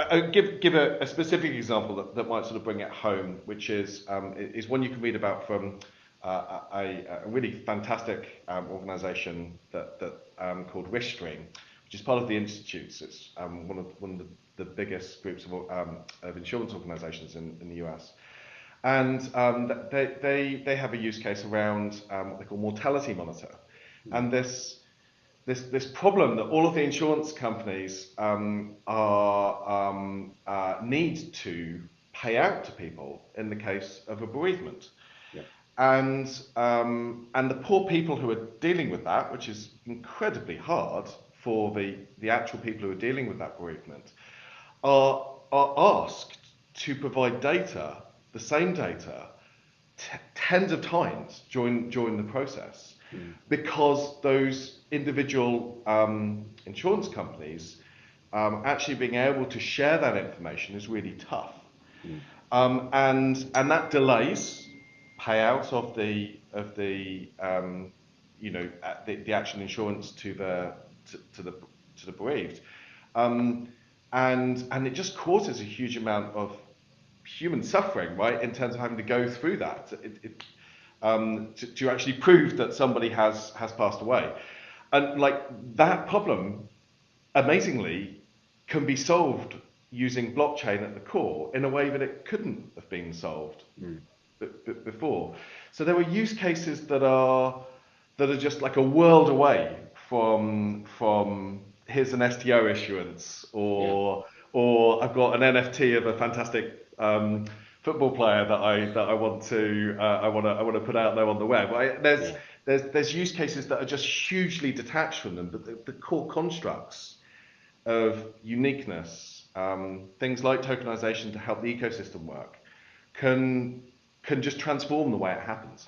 I'll give a specific example that might sort of bring it home, which is one you can read about from a really fantastic organisation that called Rishstream, which is part of the Institutes. It's one of the biggest groups of insurance organisations in the US. And they have a use case around what they call mortality monitor, and this problem that all of the insurance companies need to pay out to people in the case of a bereavement. Yeah. And the poor people who are dealing with that, which is incredibly hard for the actual people who are dealing with that bereavement, are asked to provide data, the same data, tens of times during the process, because those individual insurance companies actually being able to share that information is really tough, and that delays payouts of the the actual insurance to the bereaved, and it just causes a huge amount of human suffering, right? In terms of having to go through that to actually prove that somebody has passed away, and like that problem, amazingly, can be solved using blockchain at the core in a way that it couldn't have been solved before. So there were use cases that are just like a world away from here's an STO issuance, or I've got an NFT of a fantastic football player that I want to put out there on the web. There's use cases that are just hugely detached from them, but the core constructs of uniqueness, things like tokenization to help the ecosystem work, can just transform the way it happens.